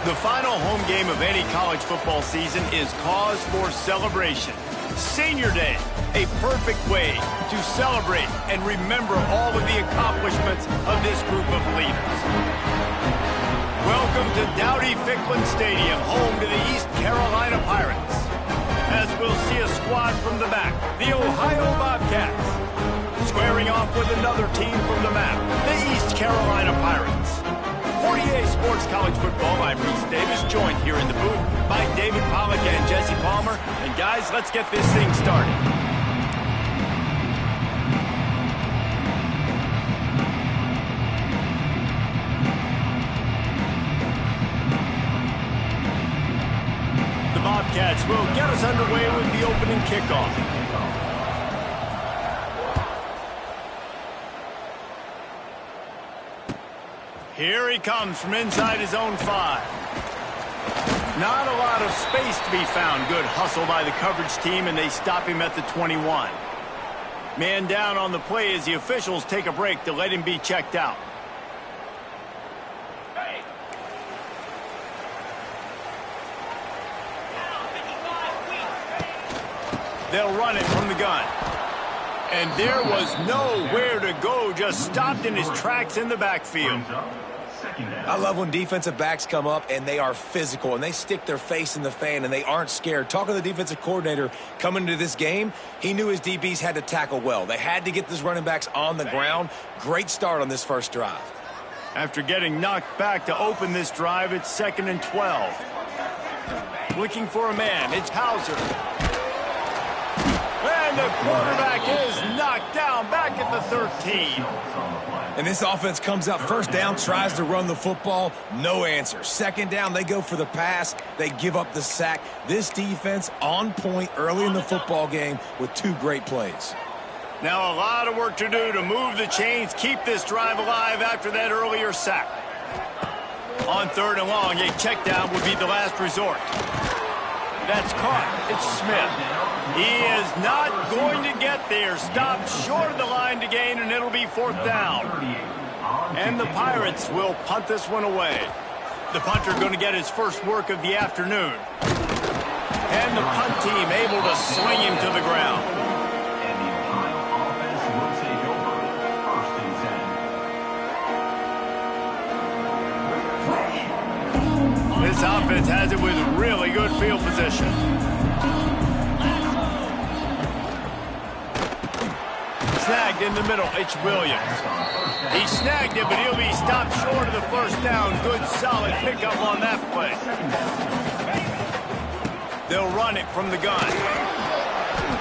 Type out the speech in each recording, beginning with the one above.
The final home game of any college football season is cause for celebration. Senior Day, a perfect way to celebrate and remember all of the accomplishments of this group of leaders. Welcome to Dowdy-Ficklin Stadium, home to the East Carolina Pirates. As we'll see a squad from the back, the Ohio Bobcats. Squaring off with another team from the map, the East Carolina Pirates. 48 Sports College Football, I'm Reese Davis, joined here in the booth by David Pollack and Jesse Palmer. And guys, let's get this thing started. The Bobcats will get us underway with the opening kickoff. Here he comes from inside his own 5. Not a lot of space to be found. Good hustle by the coverage team, and they stop him at the 21. Man down on the play as the officials take a break to let him be checked out. They'll run it from the gun. And there was nowhere to go, just stopped in his tracks in the backfield. I love when defensive backs come up and they are physical and they stick their face in the fan and they aren't scared. Talking to the defensive coordinator coming into this game, he knew his DBs had to tackle well. They had to get these running backs on the ground. Great start on this first drive. After getting knocked back to open this drive, it's 2nd and 12. Looking for a man, it's Hauser. And the quarterback is knocked down back at the 13. And this offense comes out first down, tries to run the football, no answer. Second down, they go for the pass, they give up the sack. This defense on point early in the football game with 2 great plays. Now a lot of work to do to move the chains, keep this drive alive after that earlier sack. On 3rd and long, a check down would be the last resort. That's caught. It's Smith. He is not going to get there. Stopped short of the line to gain, and it'll be 4th down. And the Pirates will punt this one away. The punter going to get his first work of the afternoon. And the punt team able to swing him to the ground. This offense has it with really good field position. Snagged in the middle, it's Williams. He snagged it, but he'll be stopped short of the first down. Good, solid pickup on that play. They'll run it from the gun.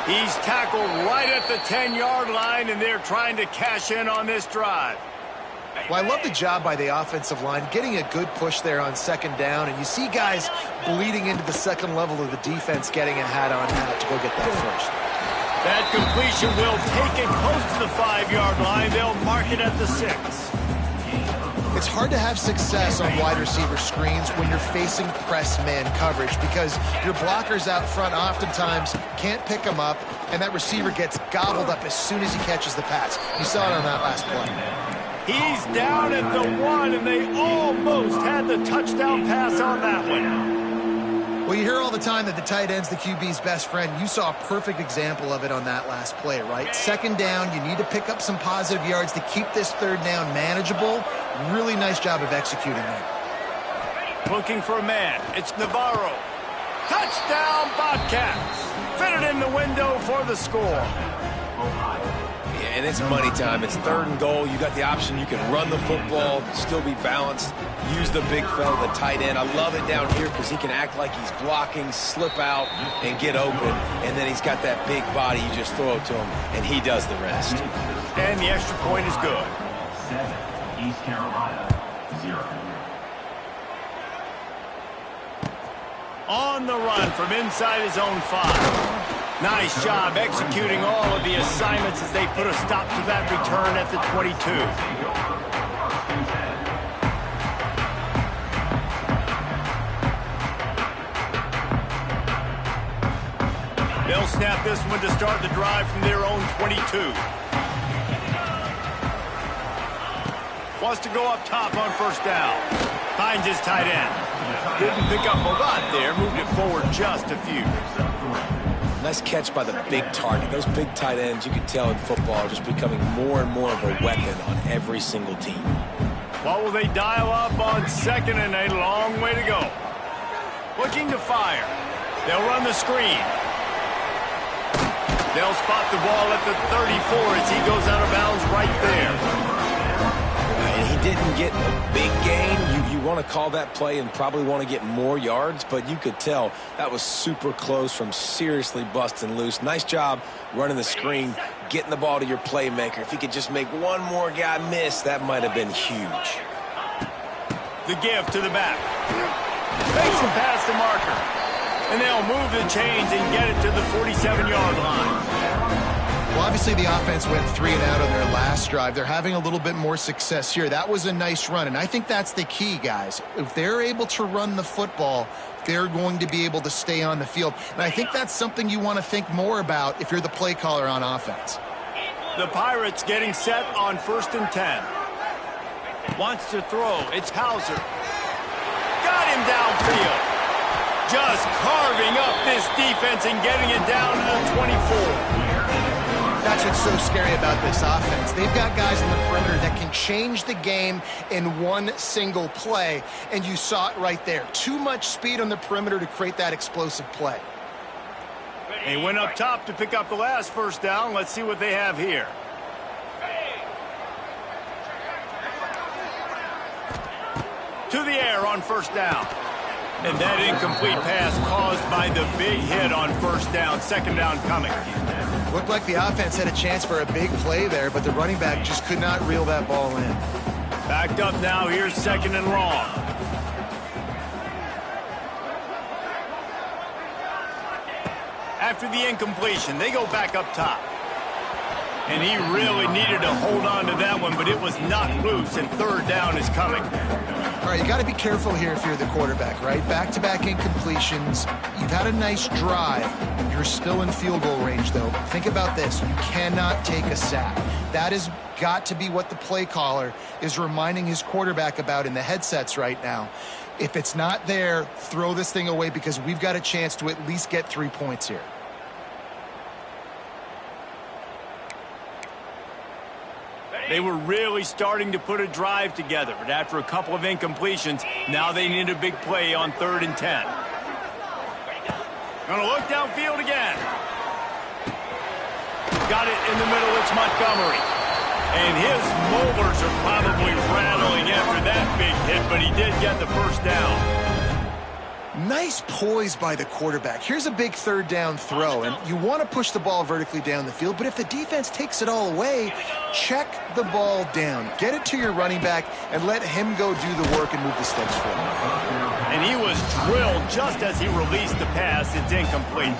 He's tackled right at the 10-yard line, and they're trying to cash in on this drive. Well, I love the job by the offensive line, getting a good push there on 2nd down, and you see guys bleeding into the second level of the defense getting a hat on hat to go get that first. That completion will take it close to the 5-yard line. They'll mark it at the 6. It's hard to have success on wide receiver screens when you're facing press man coverage because your blockers out front oftentimes can't pick them up, and that receiver gets gobbled up as soon as he catches the pass. You saw it on that last play. He's down at the 1, and they almost had the touchdown pass on that one. Well, you hear all the time that the tight end's the QB's best friend. You saw a perfect example of it on that last play, right? 2nd down, you need to pick up some positive yards to keep this 3rd down manageable. Really nice job of executing that. Looking for a man. It's Navarro. Touchdown, Bobcats. Fitted in the window for the score. And it's money time. It's 3rd and goal. You got the option. You can run the football, still be balanced, use the big fella, the tight end. I love it down here because he can act like he's blocking, slip out, and get open. And then he's got that big body. You just throw it to him, and he does the rest. And the extra point is good. 7, East Carolina, 0. On the run from inside his own 5. Nice job executing all of the assignments as they put a stop to that return at the 22. They'll snap this one to start the drive from their own 22. Wants to go up top on 1st down. Finds his tight end. Didn't pick up a lot there, moved it forward just a few. Nice catch by the big target. Those big tight ends, you can tell in football, are just becoming more and more of a weapon on every single team. What will they dial up on second and a long way to go? Looking to fire. They'll run the screen. They'll spot the ball at the 34 as he goes out of bounds right there. And he didn't get a big gain. You want to call that play and probably want to get more yards, but you could tell that was super close from seriously busting loose. Nice job running the screen, getting the ball to your playmaker. If he could just make one more guy miss, that might have been huge. The give to the back. Makes him past the marker. And they'll move the chains and get it to the 47-yard line. Well, obviously the offense went 3 and out on their last drive. They're having a little bit more success here. That was a nice run, and I think that's the key, guys. If they're able to run the football, they're going to be able to stay on the field. And I think that's something you want to think more about if you're the play caller on offense. The Pirates getting set on 1st and 10. Wants to throw. It's Hauser. Got him downfield. Just carving up this defense and getting it down to the 24. That's what's so scary about this offense. They've got guys on the perimeter that can change the game in one single play, and you saw it right there. Too much speed on the perimeter to create that explosive play. They went up top to pick up the last first down. Let's see what they have here. To the air on 1st down. And that incomplete pass caused by the big hit on 1st down. 2nd down coming. Looked like the offense had a chance for a big play there, but the running back just could not reel that ball in. Backed up now. Here's 2nd and long. After the incompletion, they go back up top. And he really needed to hold on to that one, but it was knocked loose, and 3rd down is coming. All right, you got to be careful here if you're the quarterback, right? Back-to-back incompletions. You've had a nice drive. You're still in field goal range, though. Think about this. You cannot take a sack. That has got to be what the play caller is reminding his quarterback about in the headsets right now. If it's not there, throw this thing away because we've got a chance to at least get 3 points here. They were really starting to put a drive together, but after a couple of incompletions, now they need a big play on 3rd and 10. Gonna look downfield again. Got it in the middle, it's Montgomery. And his molars are probably rattling after that big hit, but he did get the 1st down. Nice poise by the quarterback. Here's a big 3rd down throw, and you want to push the ball vertically down the field, but if the defense takes it all away, check the ball down. Get it to your running back and let him go do the work and move the sticks forward. And he was drilled just as he released the pass. It's incomplete.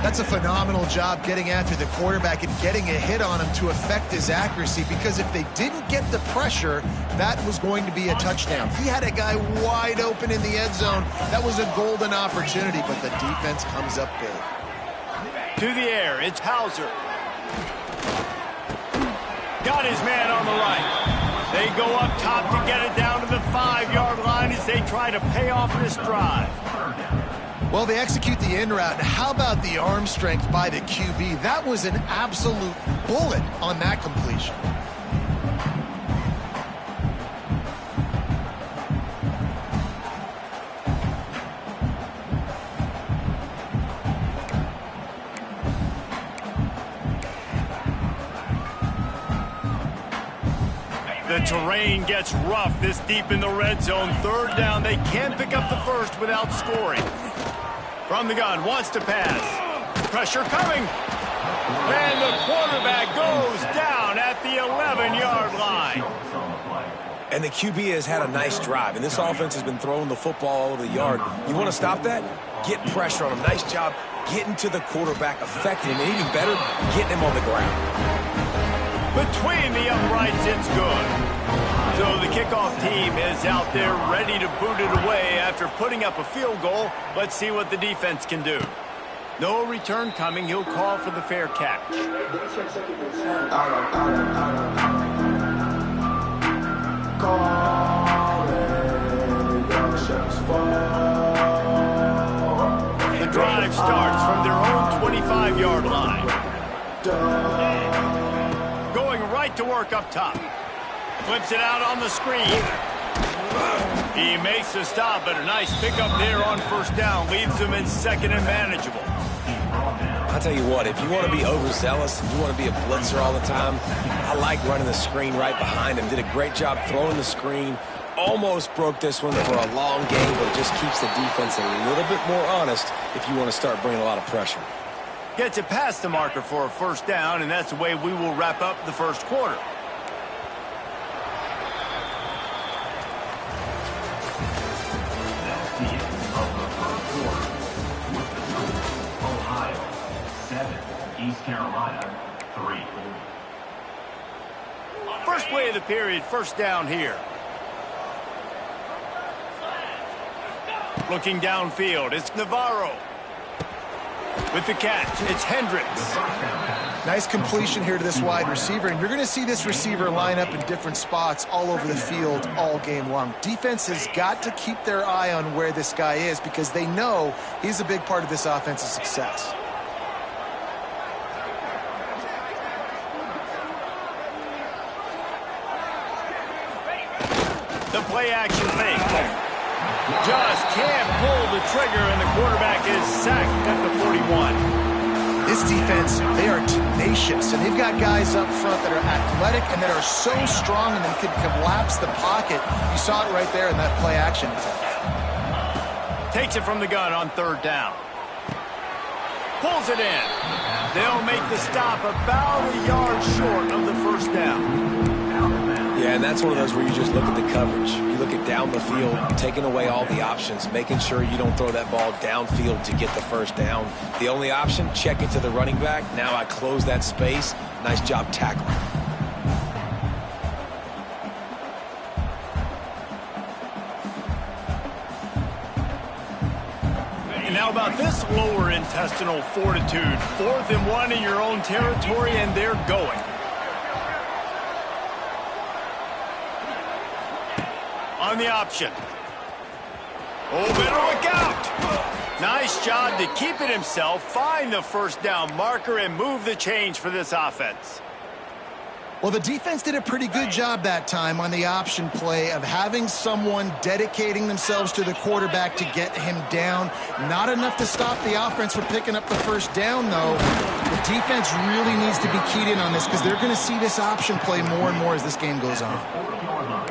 That's a phenomenal job getting after the quarterback and getting a hit on him to affect his accuracy, because if they didn't get the pressure, that was going to be a touchdown. He had a guy wide open in the end zone. That was a golden opportunity, but the defense comes up big. To the air, it's Hauser. Got his man on the right. They go up top to get it down to the 5-yard line as they try to pay off this drive. Well, they execute the in route. How about the arm strength by the QB? That was an absolute bullet on that completion. The terrain gets rough this deep in the red zone. 3rd down, they can't pick up the first without scoring. From the gun, wants to pass. Pressure coming. And the quarterback goes down at the 11-yard line. And the QB has had a nice drive, and this offense has been throwing the football all over the yard. You want to stop that? Get pressure on him. Nice job getting to the quarterback, affecting him, and even better, getting him on the ground. Between the uprights, it's good. So the kickoff team is out there ready to boot it away after putting up a field goal. Let's see what the defense can do. No return coming. He'll call for the fair catch. Calling, drive starts from their own 25-yard line. Going right to work up top. Flips it out on the screen. He makes the stop, but a nice pickup there on first down. Leaves them in second and manageable. I'll tell you what, if you want to be overzealous, if you want to be a blitzer all the time, I like running the screen right behind him. Did a great job throwing the screen. Almost broke this one for a long game, but it just keeps the defense a little bit more honest if you want to start bringing a lot of pressure. Gets it past the marker for a first down, and that's the way we will wrap up the first quarter. That's the end of the first quarter. With the score, Ohio 7, East Carolina 3. First play of the period, first down here. Looking downfield, it's Navarro. With the catch, it's Hendricks. Nice completion here to this wide receiver, and you're going to see this receiver line up in different spots all over the field all game long. Defense has got to keep their eye on where this guy is because they know he's a big part of this offense's success. The play action fake. Just can't pull the trigger, and the quarterback is sacked at the 41. This defense, they are tenacious, and they've got guys up front that are athletic and that are so strong and they can collapse the pocket. You saw it right there in that play action attempt. Takes it from the gun on third down. Pulls it in. They'll make the stop about a yard short of the first down. Yeah, and that's one of those where you just look at the coverage. You look at down the field, taking away all the options, making sure you don't throw that ball downfield to get the first down. The only option, check it to the running back. Now I close that space. Nice job tackling. And how about this lower intestinal fortitude? 4th and 1 in your own territory, and they're going. On the option. Oh, better look out. Nice job to keep it himself, find the first down marker, and move the change for this offense. Well, the defense did a pretty good job that time on the option play of having someone dedicating themselves to the quarterback to get him down. Not enough to stop the offense from picking up the first down, though. The defense really needs to be keyed in on this because they're going to see this option play more and more as this game goes on.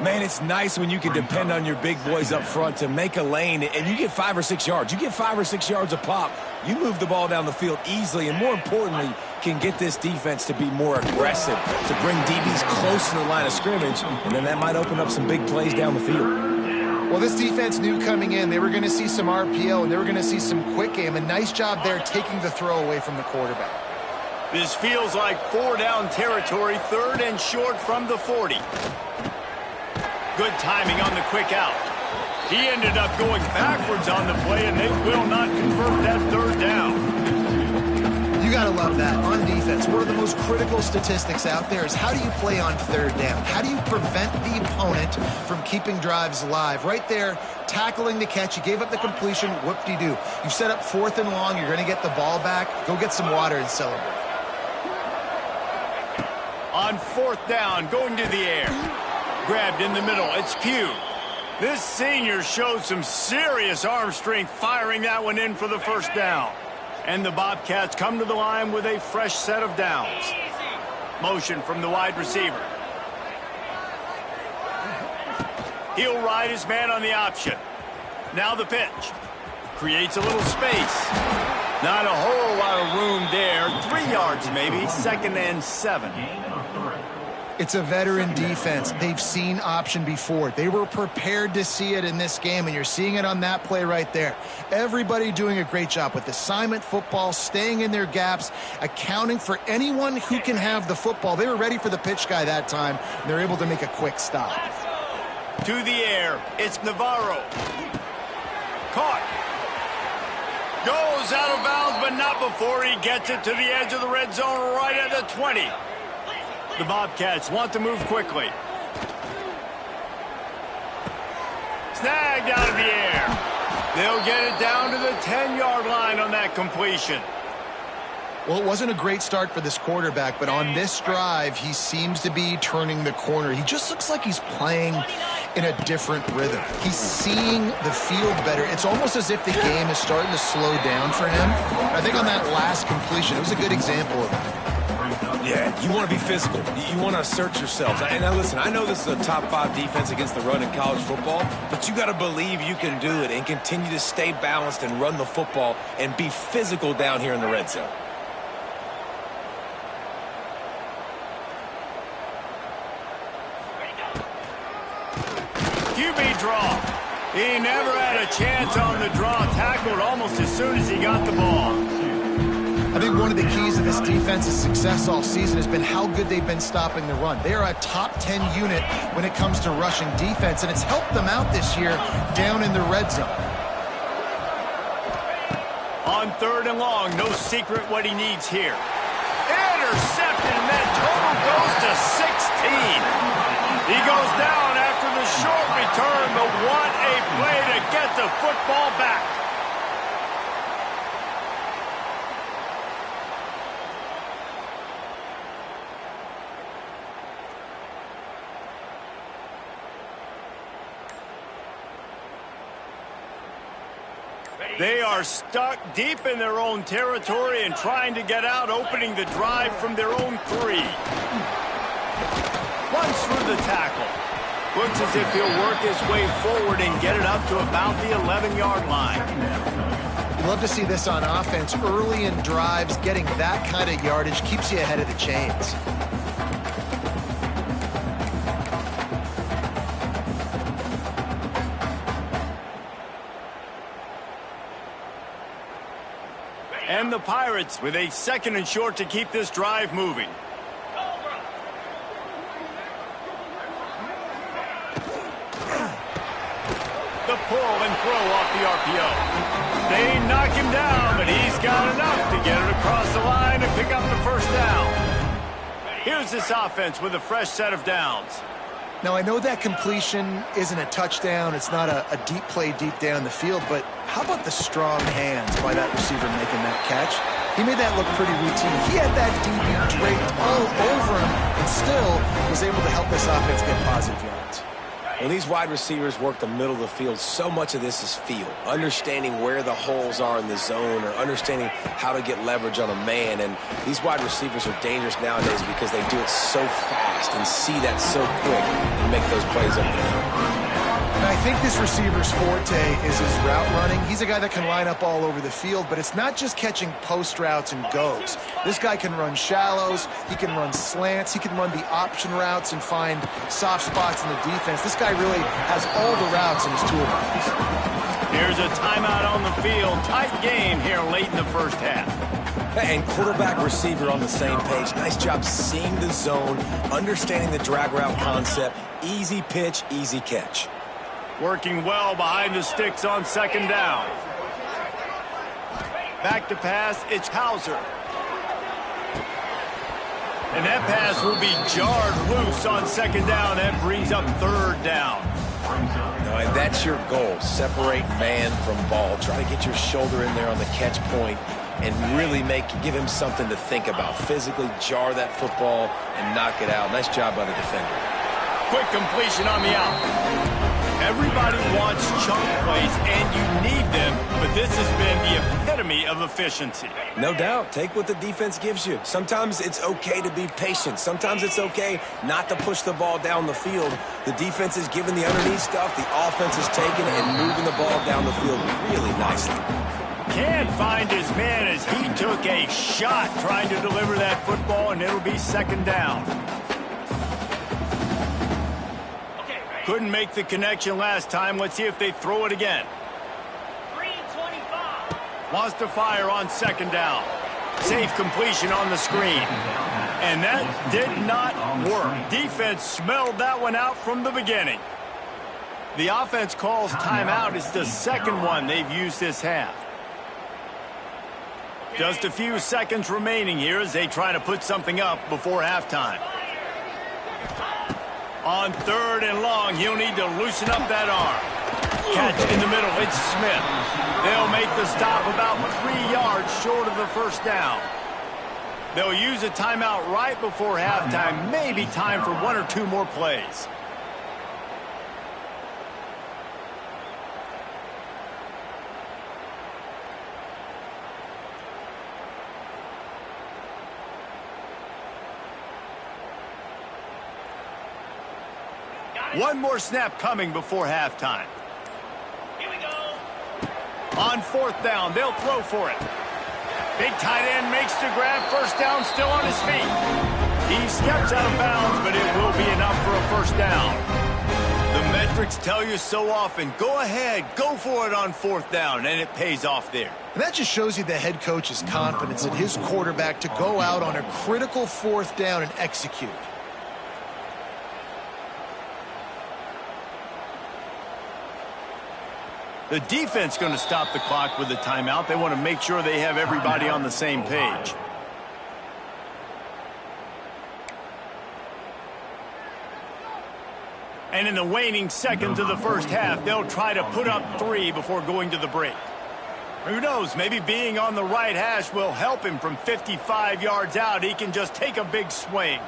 Man, it's nice when you can depend on your big boys up front to make a lane, and you get 5 or 6 yards. You get 5 or 6 yards a pop. You move the ball down the field easily, and more importantly, can get this defense to be more aggressive, to bring DBs close to the line of scrimmage, and then that might open up some big plays down the field. Well, this defense knew coming in they were going to see some RPO, and they were going to see some quick game. A nice job there taking the throw away from the quarterback. This feels like 4-down territory, 3rd and short from the 40. Good timing on the quick out. He ended up going backwards on the play, and they will not convert that 3rd down. You got to love that on defense. One of the most critical statistics out there is how do you play on 3rd down? How do you prevent the opponent from keeping drives alive? Right there, tackling the catch. You gave up the completion. Whoop-de-doo. You've set up 4th and long. You're going to get the ball back. Go get some water and celebrate. On 4th down, going to the air. Grabbed in the middle. It's Pugh. This senior showed some serious arm strength firing that one in for the first down. And the Bobcats come to the line with a fresh set of downs. Motion from the wide receiver. He'll ride his man on the option. Now the pitch. Creates a little space. Not a whole lot of room there. 3 yards maybe. 2nd and 7. It's a veteran defense. They've seen option before. They were prepared to see it in this game, and you're seeing it on that play right there. Everybody doing a great job with assignment football, staying in their gaps, accounting for anyone who can have the football. They were ready for the pitch guy that time, and they're able to make a quick stop. To the air, it's Navarro. Caught. Goes out of bounds, but not before he gets it to the edge of the red zone right at the 20. The Bobcats want to move quickly. Snagged out of the air. They'll get it down to the 10-yard line on that completion. Well, it wasn't a great start for this quarterback, but on this drive, he seems to be turning the corner. He just looks like he's playing in a different rhythm. He's seeing the field better. It's almost as if the game is starting to slow down for him. I think on that last completion, it was a good example of it. Yeah, you want to be physical. You want to assert yourselves. And now listen, I know this is a top 5 defense against the run in college football, but you got to believe you can do it and continue to stay balanced and run the football and be physical down here in the red zone. QB draw. He never had a chance on the draw. Tackled almost as soon as he got the ball. I think one of the keys to this defense's success all season has been how good they've been stopping the run. They are a top 10 unit when it comes to rushing defense, and it's helped them out this year down in the red zone. On 3rd and long, no secret what he needs here. Intercepted, and that total goes to 16. He goes down after the short return, but what a play to get the football back. They are stuck deep in their own territory and trying to get out, opening the drive from their own 3. Runs through the tackle. Looks as if he'll work his way forward and get it up to about the 11-yard line. Love to see this on offense. Early in drives, getting that kind of yardage keeps you ahead of the chains. And the Pirates with a 2nd and short to keep this drive moving. The pull and throw off the RPO. They knock him down, but he's got enough to get it across the line and pick up the 1st down. Here's this offense with a fresh set of downs. Now, I know that completion isn't a touchdown. It's not a deep play deep down the field, but how about the strong hands by that receiver making that catch? He made that look pretty routine. He had that DB draped all over him and still was able to help this offense get positive yards. When these wide receivers work the middle of the field, so much of this is feel. Understanding where the holes are in the zone or understanding how to get leverage on a man. And these wide receivers are dangerous nowadays because they do it so fast and see that so quick and make those plays up the field. And I think this receiver's forte is his route running. He's a guy that can line up all over the field, but it's not just catching post routes and goes. This guy can run shallows, he can run slants, he can run the option routes and find soft spots in the defense. This guy really has all the routes in his toolbox. Here's a timeout on the field. Tight game here late in the 1st half. And quarterback receiver on the same page. Nice job seeing the zone, understanding the drag route concept. Easy pitch, easy catch. Working well behind the sticks on 2nd down. Back to pass, it's Hauser. And that pass will be jarred loose on 2nd down. That brings up 3rd down. No, and that's your goal. Separate man from ball. Try to get your shoulder in there on the catch point and really give him something to think about. Physically jar that football and knock it out. Nice job by the defender. Quick completion on the out. Everybody wants chunk plays, and you need them, but this has been the epitome of efficiency. No doubt. Take what the defense gives you. Sometimes it's okay to be patient. Sometimes it's okay not to push the ball down the field. The defense is giving the underneath stuff. The offense is taking it and moving the ball down the field really nicely. Can't find his man as he took a shot trying to deliver that football, and it'll be 2nd down. Couldn't make the connection last time. Let's see if they throw it again. 325. Wants to fire on 2nd down. Safe completion on the screen. And that did not work. Defense smelled that one out from the beginning. The offense calls timeout. It's the 2nd one they've used this half. Just a few seconds remaining here as they try to put something up before halftime. On 3rd and long, he'll need to loosen up that arm. catch in the middle. It's Smith. They'll make the stop about 3 yards short of the first down. They'll use a timeout right before halftime. Maybe time for 1 or 2 more plays. One more snap coming before halftime. Here we go. On 4th down, they'll throw for it. Big tight end makes the grab. First down, still on his feet. He steps out of bounds, but it will be enough for a first down. The metrics tell you so often, go ahead, go for it on 4th down, and it pays off there. And that just shows you the head coach's confidence in his quarterback to go out on a critical 4th down and execute. The defense going to stop the clock with a timeout. They want to make sure they have everybody on the same page. And in the waning seconds of the first half, they'll try to put up 3 before going to the break. Who knows, maybe being on the right hash will help him from 55 yards out. He can just take a big swing.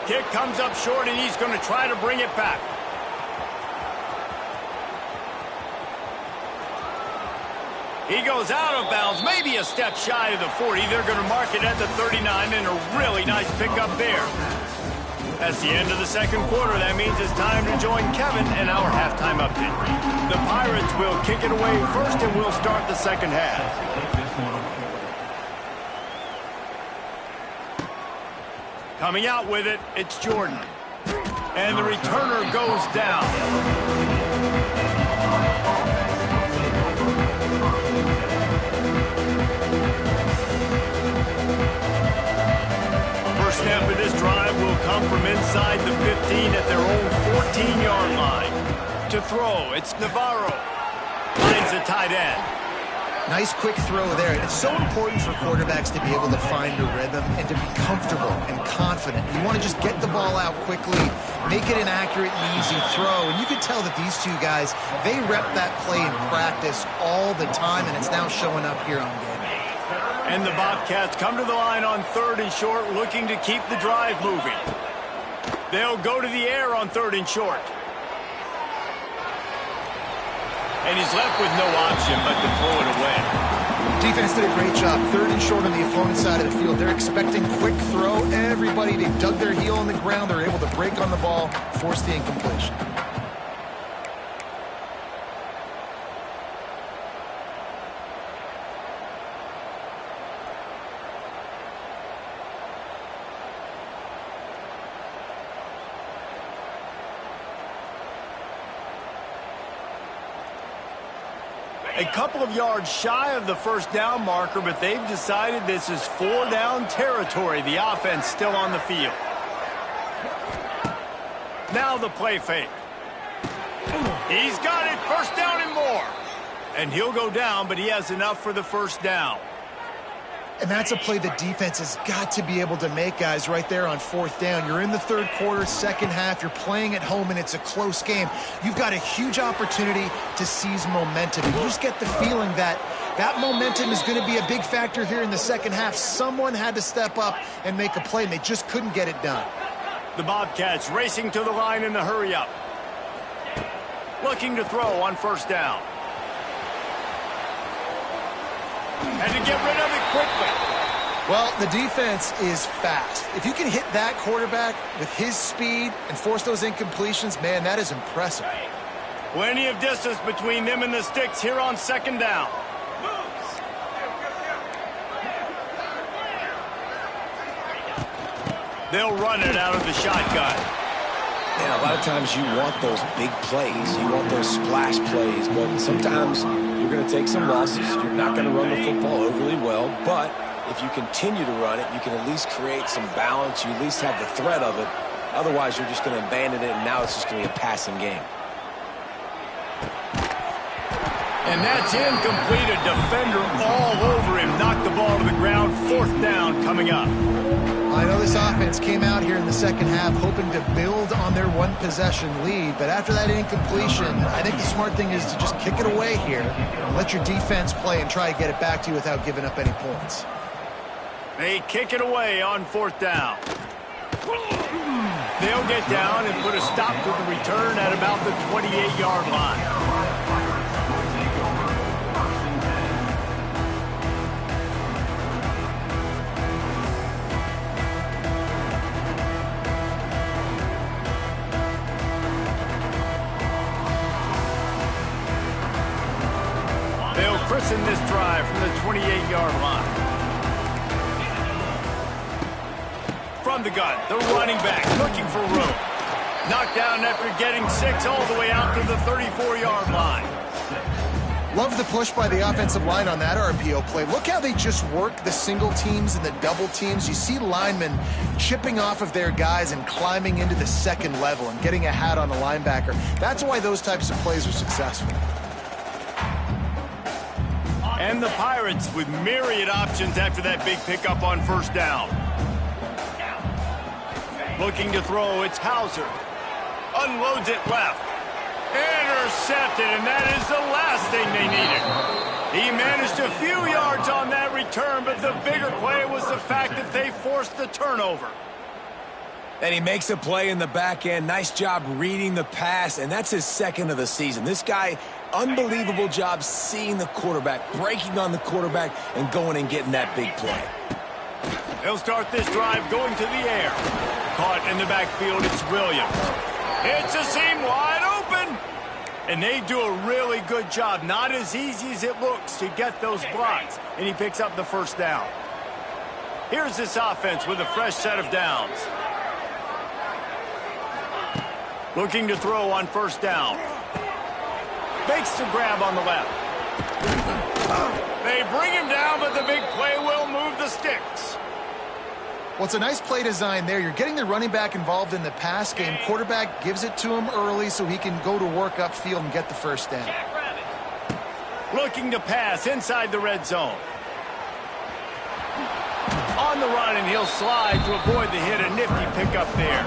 Kick comes up short, and he's going to try to bring it back. He goes out of bounds, maybe a step shy of the 40. They're going to mark it at the 39, and a really nice pickup there. That's the end of the second quarter. That means it's time to join Kevin and our halftime update. The Pirates will kick it away first, and we'll start the second half. Coming out with it, it's Jordan. And the returner goes down. First snap of this drive will come from inside the 15 at their own 14-yard line. To throw, it's Navarro. Finds the tight end. Nice quick throw there. And it's so important for quarterbacks to be able to find a rhythm and to be comfortable and confident. You want to just get the ball out quickly, make it an accurate and easy throw. And you can tell that these two guys, they rep that play in practice all the time, and it's now showing up here on game day. And the Bobcats come to the line on 3rd and short, looking to keep the drive moving. They'll go to the air on 3rd and short. And he's left with no option but to throw it away. Defense did a great job. 3rd and short on the opponent's side of the field. They're expecting quick throw. Everybody, they dug their heel on the ground. They're able to break on the ball, force the incompletion. A couple of yards shy of the first down marker, but they've decided this is 4-down territory. The offense still on the field. Now the play fake. He's got it, first down and more. And he'll go down, but he has enough for the first down. And that's a play the defense has got to be able to make, guys, right there on 4th down. You're in the 3rd quarter, second half. You're playing at home, and it's a close game. You've got a huge opportunity to seize momentum. You just get the feeling that that momentum is going to be a big factor here in the second half. Someone had to step up and make a play, and they just couldn't get it done. The Bobcats racing to the line in the hurry-up. Looking to throw on first down. And to get rid of it quickly. Well, the defense is fast. If you can hit that quarterback with his speed and force those incompletions, man, that is impressive. Plenty of distance between them and the sticks here on second down. They'll run it out of the shotgun. Yeah, a lot of times you want those big plays. You want those splash plays, but sometimes you're going to take some losses. You're not going to run the football overly well, but if you continue to run it, you can at least create some balance. You at least have the threat of it. Otherwise, you're just going to abandon it, and now it's just going to be a passing game. And that's incomplete. A defender all over him. Knocked the ball to the ground. 4th down coming up. I know this offense came out here in the second half hoping to build on their one-possession lead, but after that incompletion, I think the smart thing is to just kick it away here, let your defense play and try to get it back to you without giving up any points. They kick it away on 4th down. They'll get down and put a stop to the return at about the 28-yard line. They'll christen this drive from the 28-yard line. From the gun, the running back looking for room. Knocked down after getting 6 all the way out to the 34-yard line. Love the push by the offensive line on that RPO play. Look how they just work the single teams and the double teams. You see linemen chipping off of their guys and climbing into the second level and getting a hat on the linebacker. That's why those types of plays are successful. And the Pirates with myriad options after that big pickup on 1st down. Looking to throw, it's Hauser. Unloads it left. Intercepted, and that is the last thing they needed. He managed a few yards on that return, but the bigger play was the fact that they forced the turnover. And he makes a play in the back end. Nice job reading the pass, and that's his 2nd of the season. This guy, unbelievable job seeing the quarterback, breaking on the quarterback, and going and getting that big play. They'll start this drive going to the air. Caught in the backfield, it's Williams. It's a seam wide open. And they do a really good job. Not as easy as it looks to get those blocks. And he picks up the 1st down. Here's this offense with a fresh set of downs. Looking to throw on 1st down. Makes the grab on the left. They bring him down, but the big play will move the sticks. Well, it's a nice play design there. You're getting the running back involved in the pass game. Quarterback gives it to him early so he can go to work upfield and get the 1st down. Looking to pass inside the red zone. On the run, and he'll slide to avoid the hit. A nifty pickup there.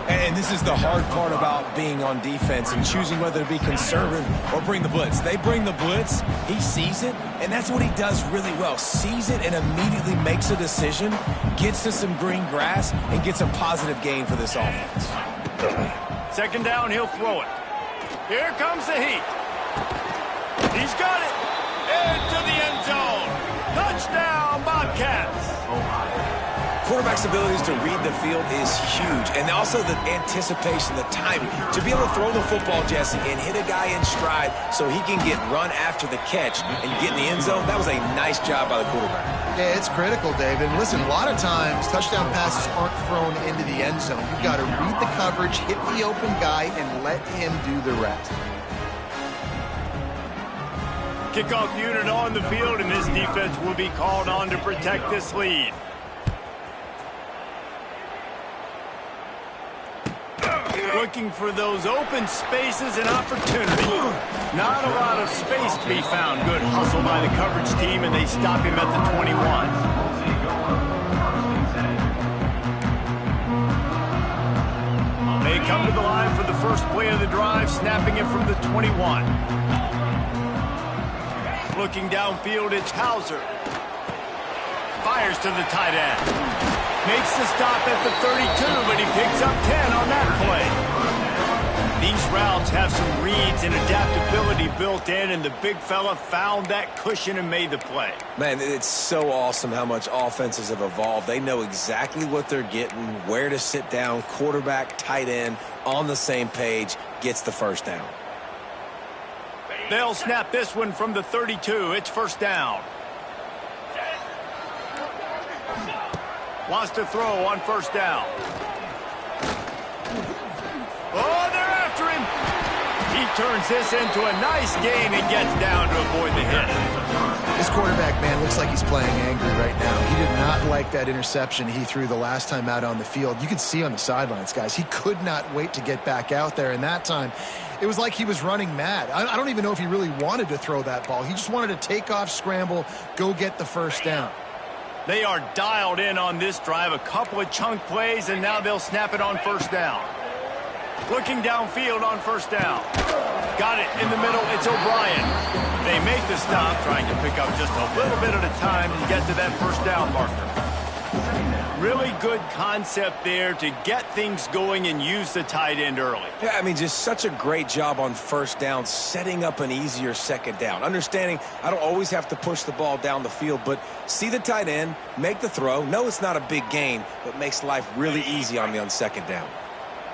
And this is the hard part about being on defense and choosing whether to be conservative or bring the blitz. They bring the blitz, he sees it, and that's what he does really well. Sees it and immediately makes a decision, gets to some green grass, and gets a positive gain for this offense. 2nd down, he'll throw it. Here comes the heat. He's got it. Into the end zone. Touchdown, Bobcats. Quarterback's abilities to read the field is huge, and also the anticipation, the timing. To be able to throw the football, Jesse, and hit a guy in stride so he can get run after the catch and get in the end zone, that was a nice job by the quarterback. Yeah, it's critical, David. Listen, a lot of times touchdown passes aren't thrown into the end zone. You've got to read the coverage, hit the open guy, and let him do the rest. Kickoff unit on the field, and this defense will be called on to protect this lead. Looking for those open spaces and opportunity. Not a lot of space to be found. Good hustle by the coverage team, and they stop him at the 21. They come to the line for the first play of the drive, snapping it from the 21. Looking downfield, it's Hauser. Fires to the tight end. Makes the stop at the 32, but he picks up 10 on that play. These routes have some reads and adaptability built in, and the big fella found that cushion and made the play. Man, it's so awesome how much offenses have evolved. They know exactly what they're getting, where to sit down, quarterback, tight end, on the same page, gets the 1st down. They'll snap this one from the 32. It's 1st down. Wants to throw on 1st down. Oh, they're after him. He turns this into a nice gain and gets down to avoid the hit. This quarterback, man, looks like he's playing angry right now. He did not like that interception he threw the last time out on the field. You could see on the sidelines, guys, he could not wait to get back out there. And that time, it was like he was running mad. I don't even know if he really wanted to throw that ball. He just wanted to take off, scramble, go get the first down. They are dialed in on this drive. A couple of chunk plays, and now they'll snap it on first down. Looking downfield on first down. Got it in the middle. It's O'Brien. They make the stop, trying to pick up just a little bit at a time to get to that first down marker. Really good concept there to get things going and use the tight end early. Yeah, I mean, just such a great job on first down, setting up an easier second down. Understanding I don't always have to push the ball down the field, but see the tight end, make the throw. No, it's not a big gain, but makes life really easy on me on second down.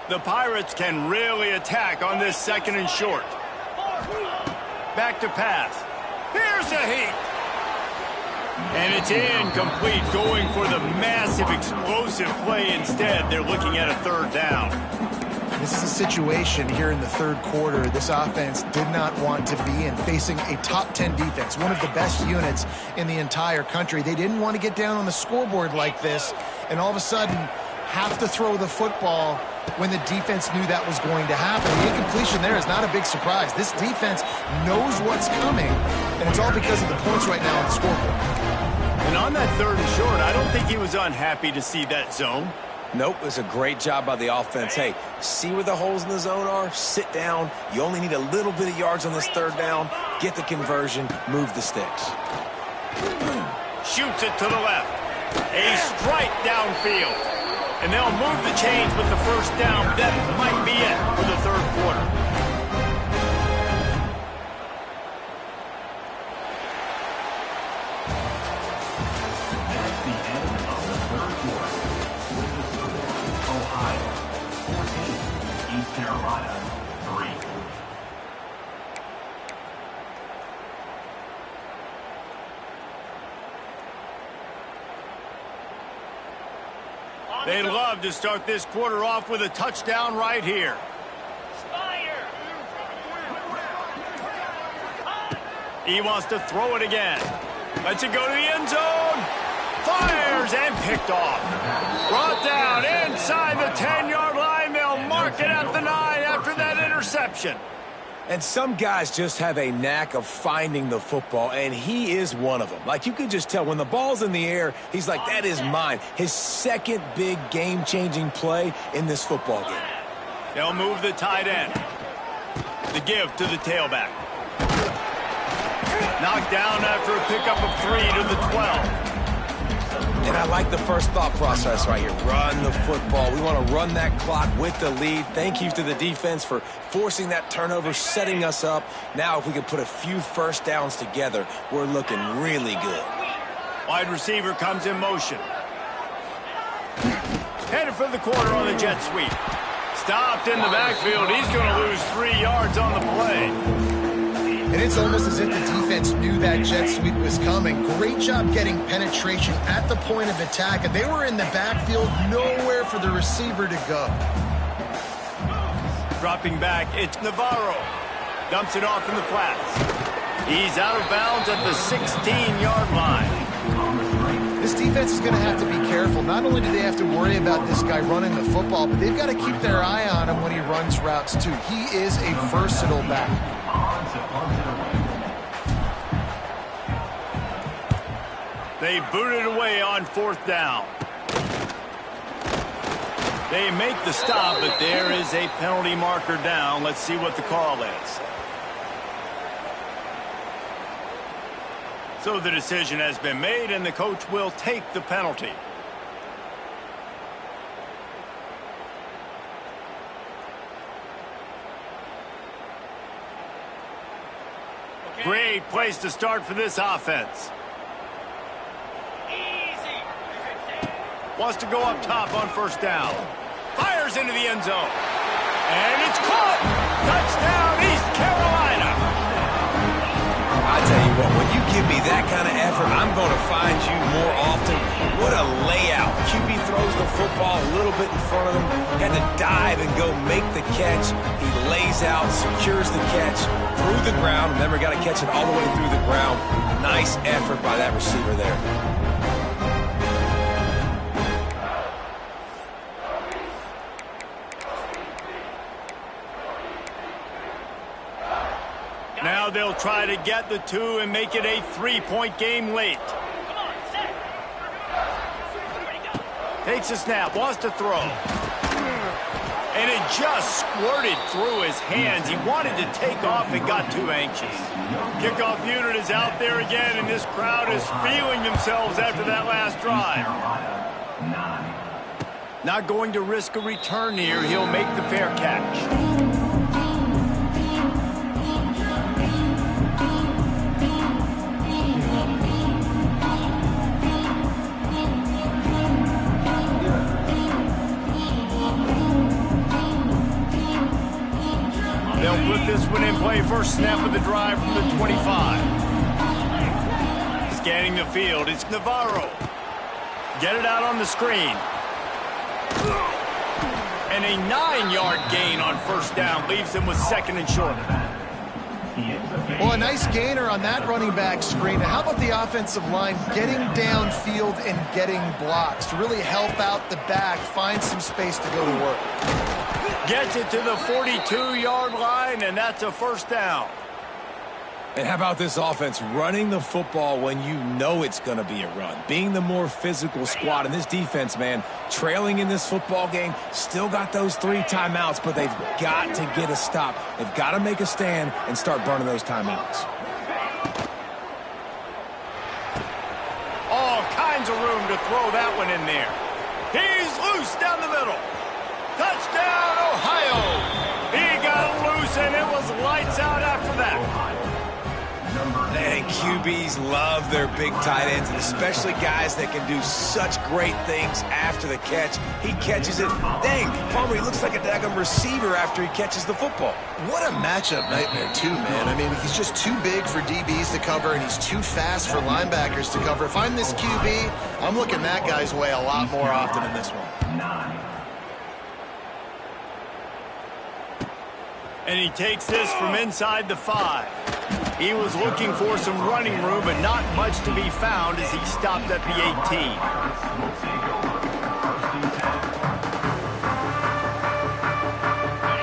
The Pirates can really attack on this second and short. Back to pass. Here's a heat. And it's incomplete, going for the massive explosive play instead. They're looking at a third down. This is a situation here in the third quarter this offense did not want to be in, facing a top 10 defense, one of the best units in the entire country. They didn't want to get down on the scoreboard like this and all of a sudden have to throw the football when the defense knew that was going to happen. The incompletion there is not a big surprise. This defense knows what's coming, and it's all because of the points right now on the scoreboard. And on that third and short, I don't think he was unhappy to see that zone. Nope, it's a great job by the offense. Hey, see where the holes in the zone are? Sit down. You only need a little bit of yards on this third down. Get the conversion. Move the sticks. Shoots it to the left. A strike downfield. And they'll move the chains with the first down. That might be it for the third quarter. That's the end of the third quarter. With the score, Ohio 14, East Carolina 3. They'd love to start this quarter off with a touchdown right here. He wants to throw it again. Lets it go to the end zone. Fires and picked off. Brought down inside the 10-yard line. They'll mark it at the 9 after that interception. And some guys just have a knack of finding the football, and he is one of them. Like, you could just tell when the ball's in the air, he's like, that is mine. His second big game-changing play in this football game. They'll move the tight end. The give to the tailback. Knocked down after a pickup of 3 to the 12. And I like the first thought process right here. Run the football. We want to run that clock with the lead. Thank you to the defense for forcing that turnover, setting us up. Now if we can put a few first downs together, we're looking really good. Wide receiver comes in motion. Headed for the corner on the jet sweep. Stopped in the backfield. He's going to lose 3 yards on the play. And it's almost as if the defense knew that jet sweep was coming. Great job getting penetration at the point of attack. And they were in the backfield, nowhere for the receiver to go. Dropping back, it's Navarro. Dumps it off in the flats. He's out of bounds at the 16-yard line. This defense is going to have to be careful. Not only do they have to worry about this guy running the football, but they've got to keep their eye on him when he runs routes too. He is a versatile back. They boot it away on fourth down. They make the stop, but there is a penalty marker down. Let's see what the call is. So the decision has been made, and the coach will take the penalty. Great place to start for this offense. Wants to go up top on first down. Fires into the end zone. And it's caught. Touchdown, East Carolina. I tell you what, when you give me that kind of effort, I'm going to find you more often. What a layout. QB throws the football a little bit in front of him. Had to dive and go make the catch. He lays out, secures the catch through the ground. Remember, got to catch it all the way through the ground. Nice effort by that receiver there. Now they'll try to get the 2 and make it a 3-point game late. Takes a snap, wants to throw. And it just squirted through his hands. He wanted to take off and got too anxious. Kickoff unit is out there again, and this crowd is feeling themselves after that last drive. Not going to risk a return here. He'll make the fair catch. They'll put this one in play. First snap of the drive from the 25. Scanning the field, it's Navarro. Get it out on the screen. And a 9-yard gain on first down leaves them with 2nd and short. Well, a nice gainer on that running back screen. How about the offensive line getting downfield and getting blocks to really help out the back, find some space to go to work. Gets it to the 42-yard line, and that's a first down. And how about this offense running the football when you know it's going to be a run? Being the more physical squad. And this defense, man, trailing in this football game, still got those 3 timeouts, but they've got to get a stop. They've got to make a stand and start burning those timeouts. All kinds of room to throw that one in there. He's loose down the middle. Touchdown, Ohio! He got loose, and it was lights out after that. And QBs love their big tight ends, and especially guys that can do such great things after the catch. He catches it. Dang, Palmer, he looks like a daggum receiver after he catches the football. What a matchup nightmare, too, man. I mean, he's just too big for DBs to cover, and he's too fast for linebackers to cover. If I'm this QB, I'm looking that guy's way a lot more often than this one. And he takes this from inside the 5. He was looking for some running room, but not much to be found as he stopped at the 18.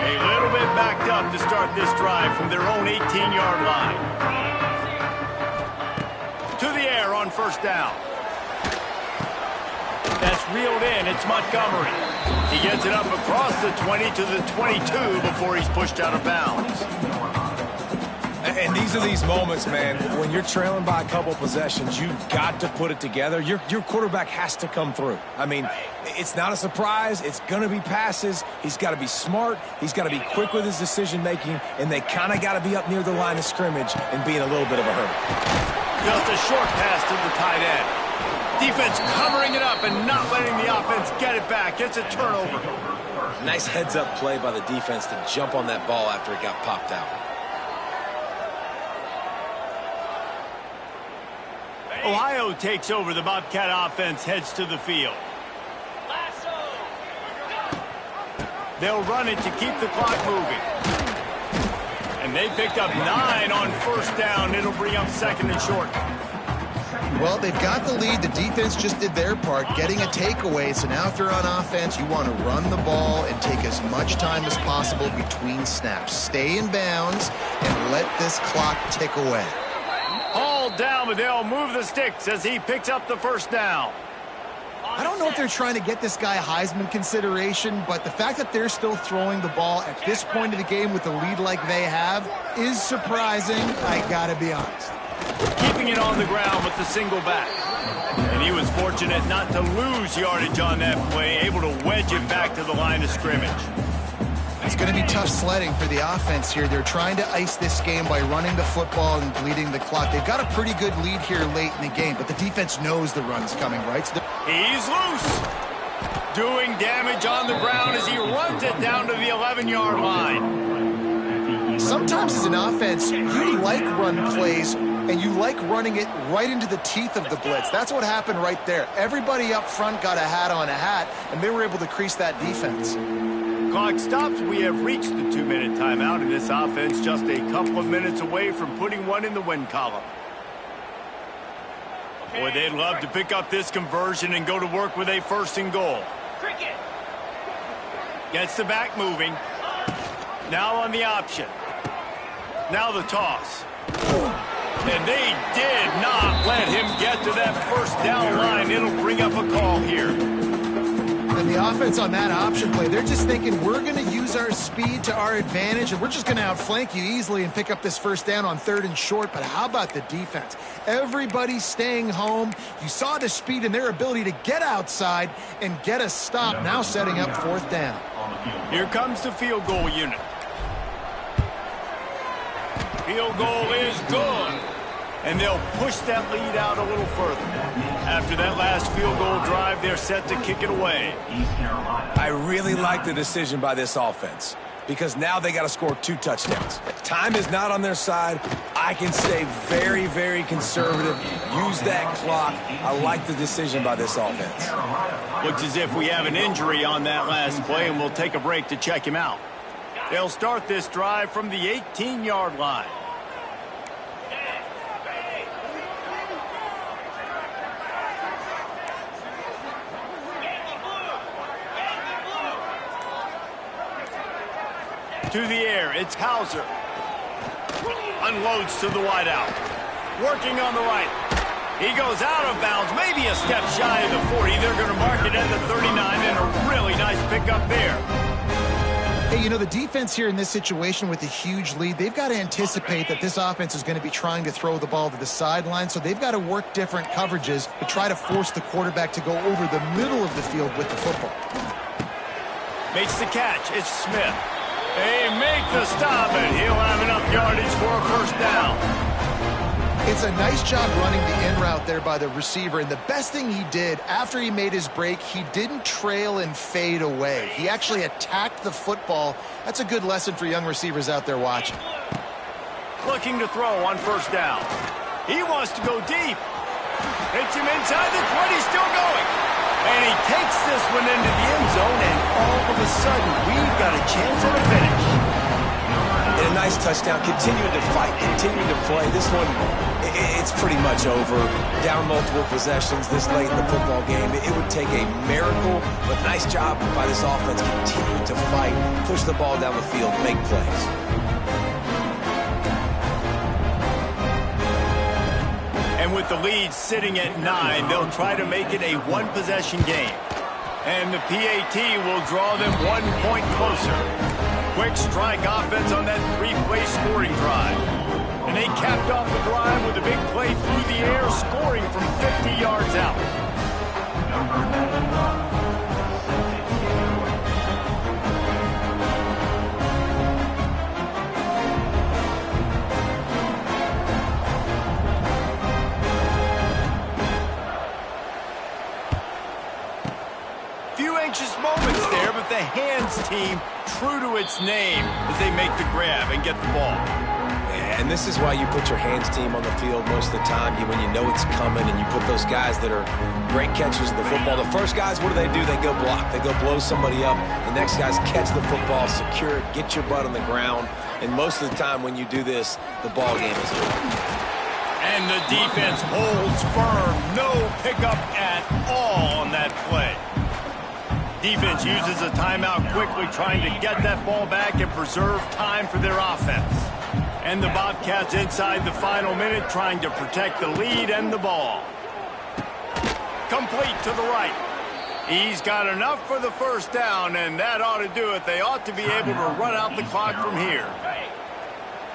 A little bit backed up to start this drive from their own 18-yard line. To the air on first down. That's reeled in. It's Montgomery. He gets it up across the 20 to the 22 before he's pushed out of bounds. And these are these moments, man, when you're trailing by a couple possessions, you've got to put it together. Your quarterback has to come through. I mean, it's not a surprise. It's going to be passes. He's got to be smart. He's got to be quick with his decision-making, and they kind of got to be up near the line of scrimmage and be in a little bit of a hurry. Just a short pass to the tight end. Defense covering it up and not letting the offense get it back. It's a turnover. Nice heads-up play by the defense to jump on that ball after it got popped out. Ohio takes over. The Bobcat offense heads to the field. They'll run it to keep the clock moving. And they picked up 9 on first down. It'll bring up 2nd and short. Well, they've got the lead. The defense just did their part, getting a takeaway. So now if they're on offense, you want to run the ball and take as much time as possible between snaps. Stay in bounds and let this clock tick away. All down, but they'll move the sticks as he picks up the first down. I don't know if they're trying to get this guy Heisman consideration, but the fact that they're still throwing the ball at this point of the game with a lead like they have is surprising, I gotta be honest. Keeping it on the ground with the single back. And he was fortunate not to lose yardage on that play, able to wedge it back to the line of scrimmage. It's going to be tough sledding for the offense here. They're trying to ice this game by running the football and bleeding the clock. They've got a pretty good lead here late in the game, but the defense knows the run's coming, right? So he's loose. Doing damage on the ground as he runs it down to the 11-yard line. Sometimes as an offense, you like run plays and you like running it right into the teeth of the blitz. That's what happened right there. Everybody up front got a hat on a hat, and they were able to crease that defense. Clock stops. We have reached the 2-minute timeout, and this offense just a couple of minutes away from putting one in the win column. Boy, they'd love to pick up this conversion and go to work with a 1st and goal. Gets the back moving. Now on the option. Now the toss. And they did not let him get to that 1st down line. It'll bring up a call here. And the offense on that option play, they're just thinking we're going to use our speed to our advantage, and we're just going to outflank you easily and pick up this 1st down on 3rd and short. But how about the defense? Everybody's staying home. You saw the speed and their ability to get outside and get a stop, now setting up 4th down. Here comes the field goal unit. Field goal is good. And they'll push that lead out a little further. After that last field goal drive, they're set to kick it away. I really like the decision by this offense because now they got to score 2 touchdowns. Time is not on their side. I can stay very, very conservative. Use that clock. I like the decision by this offense. Looks as if we have an injury on that last play, and we'll take a break to check him out. They'll start this drive from the 18-yard line. To the air, it's Hauser. Unloads to the wideout. Working on the right. He goes out of bounds, maybe a step shy of the 40. They're going to mark it at the 39, and a really nice pickup there. Hey, you know, the defense here in this situation with a huge lead, they've got to anticipate that this offense is going to be trying to throw the ball to the sideline, so they've got to work different coverages to try to force the quarterback to go over the middle of the field with the football. Makes the catch. It's Smith. They make the stop, and he'll have enough yardage for a 1st down. It's a nice job running the in route there by the receiver, and the best thing he did after he made his break, he didn't trail and fade away. He actually attacked the football. That's a good lesson for young receivers out there watching. Looking to throw on 1st down. He wants to go deep. Hits him inside the 20, still going. And he takes this one into the end zone, and all of a sudden, we've got a chance at a finish. And a nice touchdown, continuing to fight, continuing to play. This one, it's pretty much over. Down multiple possessions this late in the football game. It would take a miracle, but nice job by this offense continuing to fight, push the ball down the field, make plays. And with the lead sitting at 9, they'll try to make it a 1-possession game. And the PAT will draw them 1 point closer. Quick strike offense on that 3-play scoring drive. And they capped off the drive with a big play through the air, scoring from 50 yards out. Anxious moments there, but the hands team true to its name as they make the grab and get the ball. And this is why you put your hands team on the field most of the time when you know it's coming, and you put those guys that are great catchers of the football. The first guys, what do? They go block. They go blow somebody up. The next guys catch the football, secure it, get your butt on the ground. And most of the time when you do this, the ball game is over. And the defense holds firm. No pickup at all on that play. Defense uses a timeout quickly, trying to get that ball back and preserve time for their offense. And the Bobcats inside the final minute, trying to protect the lead and the ball. Complete to the right. He's got enough for the 1st down, and that ought to do it. They ought to be able to run out the clock from here.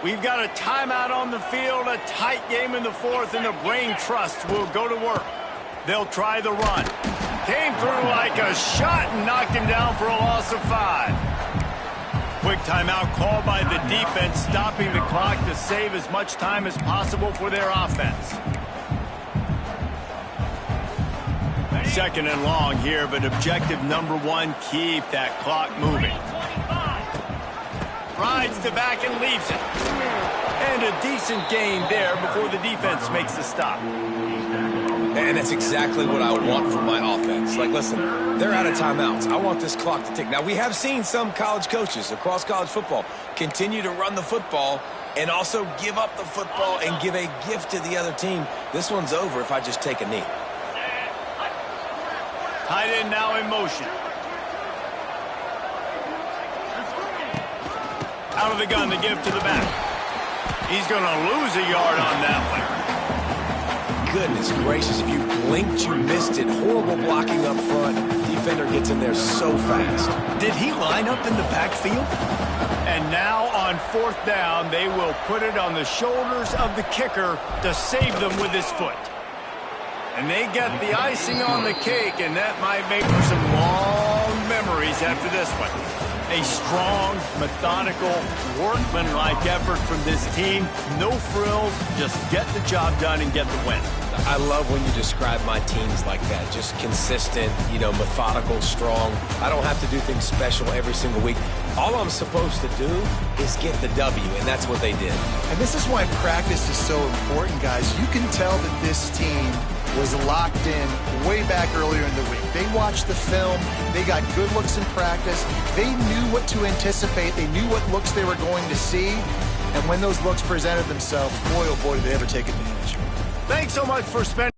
We've got a timeout on the field, a tight game in the 4th, and the Brain Trust will go to work. They'll try the run. Came through like a shot and knocked him down for a loss of 5. Quick timeout called by the defense, stopping the clock to save as much time as possible for their offense. 2nd and long here, but objective number 1, keep that clock moving. Rides the back and leaves it. And a decent gain there before the defense makes the stop. And that's exactly what I want from my offense. Like, listen, they're out of timeouts. I want this clock to tick. Now, we have seen some college coaches across college football continue to run the football and also give up the football and give a gift to the other team. This one's over if I just take a knee. Tight end now in motion. Out of the gun to give to the back. He's going to lose a yard on that one. Goodness gracious, if you blinked, you missed it. Horrible blocking up front. Defender gets in there so fast. Did he line up in the backfield? And now on fourth down, they will put it on the shoulders of the kicker to save them with his foot. And they get the icing on the cake, and that might make for some long memories after this one. A strong, methodical, workmanlike effort from this team. No frills, just get the job done and get the win. I love when you describe my teams like that. Just consistent, methodical, strong. I don't have to do things special every single week. All I'm supposed to do is get the W, and that's what they did. And this is why practice is so important, guys. You can tell that this team was locked in way back earlier in the week. They watched the film. They got good looks in practice. They knew what to anticipate. They knew what looks they were going to see. And when those looks presented themselves, boy, oh boy, did they ever take advantage. Thanks so much for spending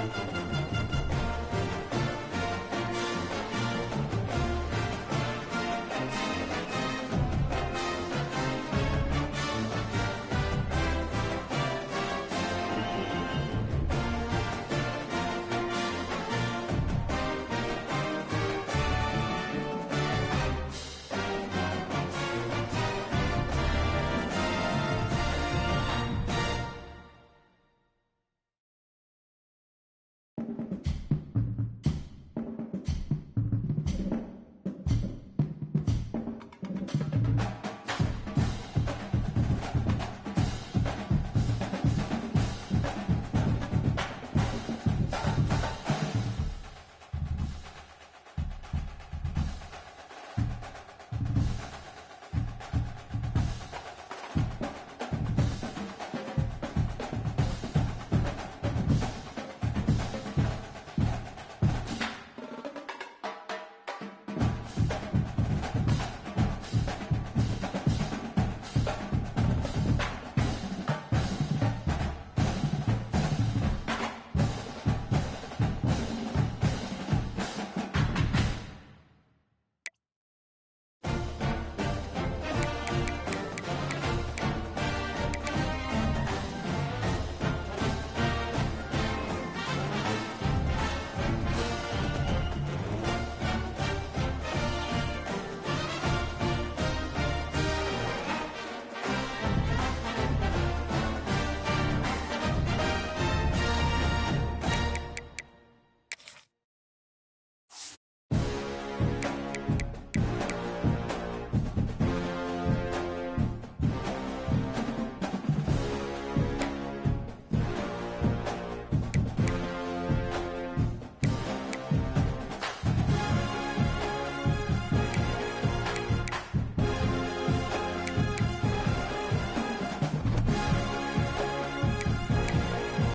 Ohio.